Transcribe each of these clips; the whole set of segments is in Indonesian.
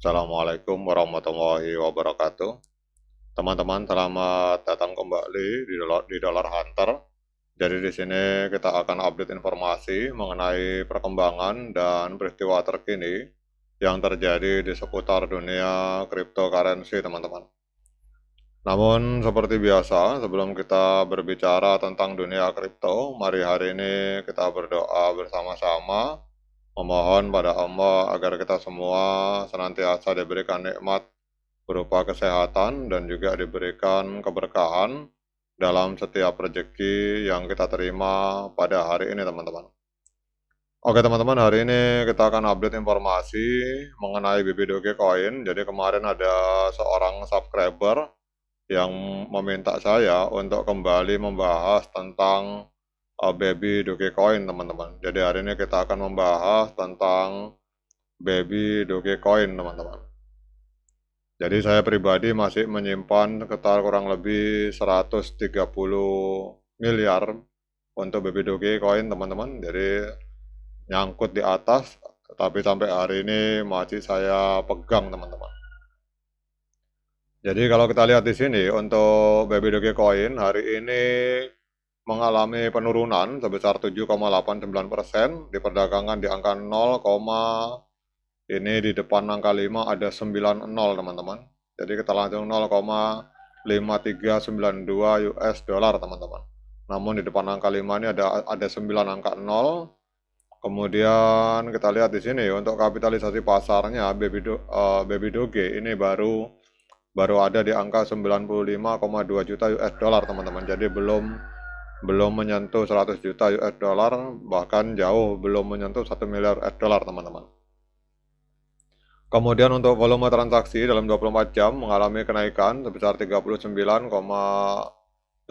Assalamualaikum warahmatullahi wabarakatuh. Teman-teman, selamat datang kembali di Dollar Hunter. Jadi di sini kita akan update informasi mengenai perkembangan dan peristiwa terkini yang terjadi di seputar dunia cryptocurrency, teman-teman. Namun seperti biasa, sebelum kita berbicara tentang dunia kripto, mari hari ini kita berdoa bersama-sama memohon pada Allah agar kita semua senantiasa diberikan nikmat berupa kesehatan dan juga diberikan keberkahan dalam setiap rezeki yang kita terima pada hari ini, teman-teman. Oke teman-teman, hari ini kita akan update informasi mengenai BB Dogecoin. Jadi kemarin ada seorang subscriber yang meminta saya untuk kembali membahas tentang Baby Dogecoin, teman-teman. Jadi hari ini kita akan membahas tentang Baby Dogecoin, teman-teman. Jadi saya pribadi masih menyimpan sekitar kurang lebih 130 miliar untuk Baby Dogecoin, teman-teman. Jadi nyangkut di atas, tapi sampai hari ini masih saya pegang, teman-teman. Jadi kalau kita lihat di sini untuk Baby Dogecoin hari ini mengalami penurunan sebesar 7,89%, di perdagangan di angka 0, ini di depan angka 5 ada 90, teman-teman. Jadi kita langsung 0,5392 US dollar, teman-teman. Namun di depan angka 5 ini ada 9 angka 0. Kemudian kita lihat di sini untuk kapitalisasi pasarnya Baby Doge ini baru ada di angka 95,2 juta US dollar, teman-teman. Jadi belum menyentuh 100 juta US dollar, bahkan jauh belum menyentuh 1 miliar US dollar, teman-teman. Kemudian untuk volume transaksi dalam 24 jam mengalami kenaikan sebesar 39,89%,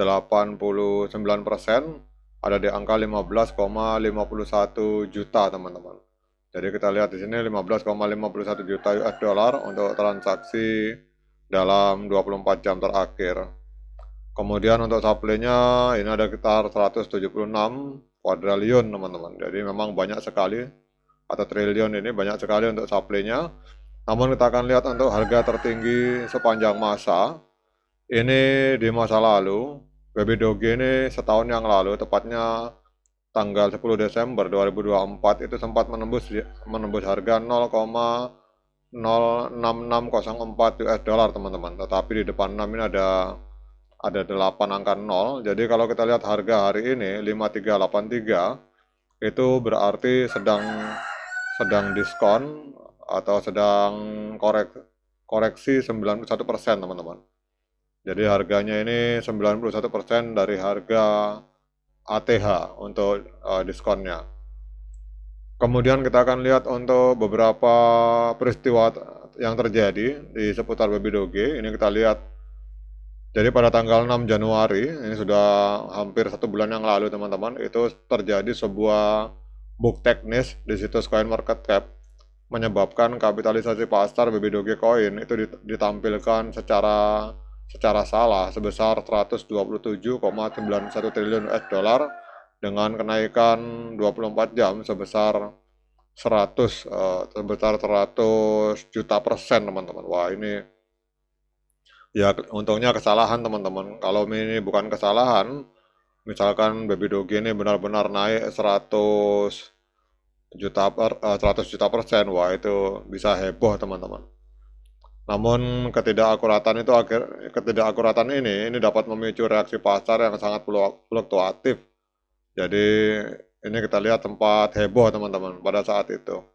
ada di angka 15,51 juta, teman-teman. Jadi kita lihat di sini 15,51 juta US dollar untuk transaksi dalam 24 jam terakhir. Kemudian untuk supply-nya ini ada sekitar 176 kuadriliun, teman-teman. Jadi memang banyak sekali, atau triliun ini banyak sekali untuk supply-nya. Namun kita akan lihat untuk harga tertinggi sepanjang masa. Ini di masa lalu, Baby Doge ini setahun yang lalu, tepatnya tanggal 10 Desember 2024 itu sempat menembus harga 0,06604 US dollar, teman-teman. Tetapi di depan 6 ini ada 8 angka 0. Jadi kalau kita lihat harga hari ini 5383 itu berarti sedang diskon atau sedang koreksi 91%, teman-teman. Jadi harganya ini 91% dari harga ATH untuk diskonnya. Kemudian kita akan lihat untuk beberapa peristiwa yang terjadi di seputar Baby Doge. Ini kita lihat. Jadi pada tanggal 6 Januari, ini sudah hampir 1 bulan yang lalu, teman-teman, itu terjadi sebuah bug teknis di situs CoinMarketCap menyebabkan kapitalisasi pasar Baby Dogecoin itu ditampilkan secara salah sebesar 127,91 triliun US dollar dengan kenaikan 24 jam sebesar 100 juta persen, teman-teman. Wah, ini ya untungnya kesalahan, teman-teman. Kalau ini bukan kesalahan, misalkan Baby Doge ini benar-benar naik 100 juta persen, wah itu bisa heboh, teman-teman. Namun ketidakakuratan ini dapat memicu reaksi pasar yang sangat fluktuatif. Jadi ini kita lihat tempat heboh, teman-teman, pada saat itu.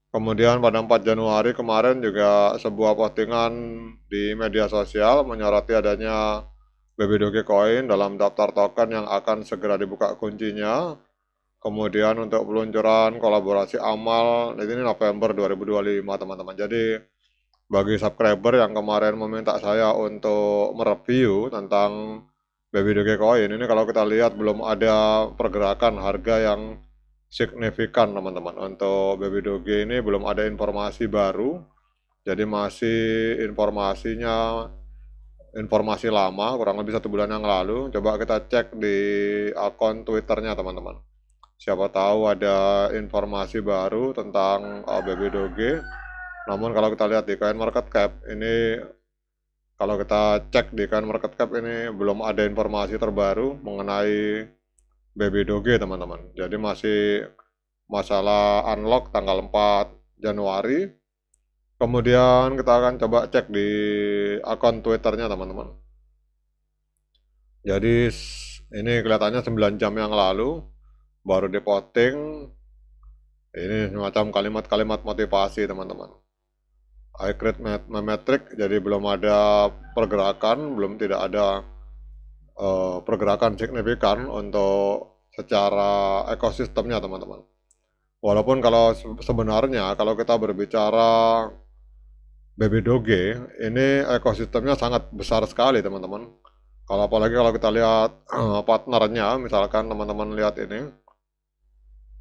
Kemudian pada 4 Januari kemarin juga sebuah postingan di media sosial menyoroti adanya Baby Dogecoin dalam daftar token yang akan segera dibuka kuncinya. Kemudian untuk peluncuran kolaborasi amal ini November 2025, teman-teman. Jadi bagi subscriber yang kemarin meminta saya untuk mereview tentang Baby Dogecoin ini, kalau kita lihat belum ada pergerakan harga yang signifikan, teman-teman. Untuk Baby Doge ini belum ada informasi baru, jadi masih informasi lama, kurang lebih 1 bulan yang lalu. Coba kita cek di akun Twitternya, teman-teman. Siapa tahu ada informasi baru tentang Baby Doge. Namun kalau kita lihat di CoinMarketCap ini, kalau kita cek di CoinMarketCap ini belum ada informasi terbaru mengenai Baby Doge teman-teman. Jadi masih masalah unlock tanggal 4 Januari. Kemudian kita akan coba cek di akun Twitternya teman-teman. Jadi ini kelihatannya 9 jam yang lalu baru diposting. Ini semacam kalimat-kalimat motivasi teman-teman. I create metric, jadi belum ada pergerakan, belum tidak ada pergerakan signifikan untuk secara ekosistemnya teman-teman. Walaupun kalau sebenarnya kalau kita berbicara Baby Doge, ini ekosistemnya sangat besar sekali teman-teman. Kalau apalagi kalau kita lihat partnernya, misalkan teman-teman lihat ini,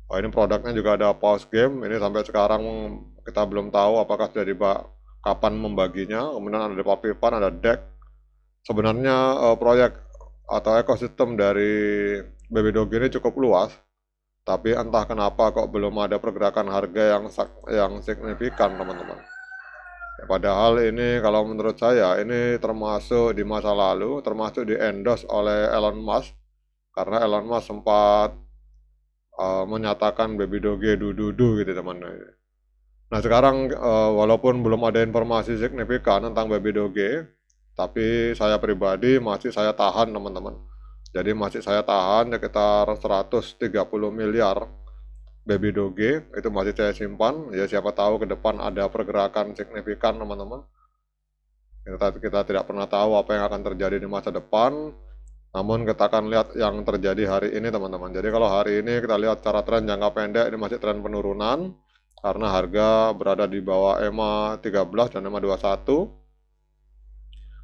oh ini produknya juga ada pause game. Ini sampai sekarang kita belum tahu apakah sudah kapan membaginya. Kemudian ada Puppy Fun, ada Deck. Sebenarnya proyek atau ekosistem dari Baby Doge ini cukup luas. Tapi entah kenapa kok belum ada pergerakan harga yang signifikan teman-teman. Ya, padahal ini kalau menurut saya ini termasuk di masa lalu, termasuk di endorse oleh Elon Musk. Karena Elon Musk sempat menyatakan Baby Doge du gitu teman-teman. Nah sekarang walaupun belum ada informasi signifikan tentang Baby Doge, tapi saya pribadi masih saya tahan teman-teman. Jadi masih saya tahan sekitar 130 miliar Baby Doge, itu masih saya simpan. Ya siapa tahu ke depan ada pergerakan signifikan teman-teman. Kita tidak pernah tahu apa yang akan terjadi di masa depan. Namun kita akan lihat yang terjadi hari ini teman-teman. Jadi kalau hari ini kita lihat cara tren jangka pendek ini masih tren penurunan karena harga berada di bawah EMA 13 dan EMA 21.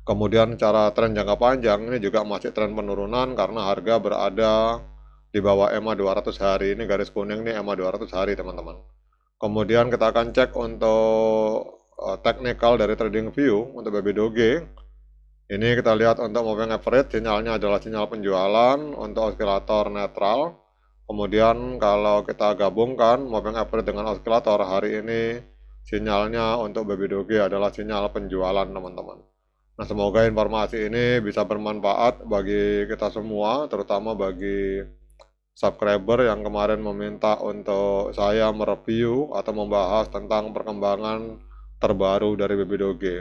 Kemudian cara tren jangka panjang ini juga masih tren penurunan karena harga berada di bawah EMA 200 hari. Ini garis kuning ini EMA 200 hari teman-teman. Kemudian kita akan cek untuk technical dari TradingView untuk Baby Doge. Ini kita lihat untuk moving average, sinyalnya adalah sinyal penjualan untuk osilator netral. Kemudian kalau kita gabungkan moving average dengan osilator hari ini, sinyalnya untuk Baby Doge adalah sinyal penjualan teman-teman. Nah semoga informasi ini bisa bermanfaat bagi kita semua, terutama bagi subscriber yang kemarin meminta untuk saya mereview atau membahas tentang perkembangan terbaru dari Baby Doge.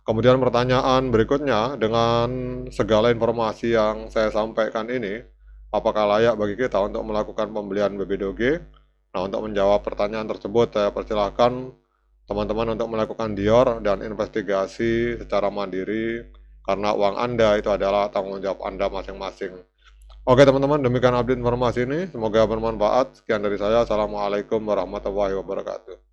Kemudian pertanyaan berikutnya, dengan segala informasi yang saya sampaikan ini, apakah layak bagi kita untuk melakukan pembelian Baby Doge? Nah, untuk menjawab pertanyaan tersebut, saya persilahkan teman-teman untuk melakukan dior dan investigasi secara mandiri, karena uang Anda itu adalah tanggung jawab Anda masing-masing. Oke teman-teman, demikian update informasi ini. Semoga bermanfaat. Sekian dari saya. Assalamualaikum warahmatullahi wabarakatuh.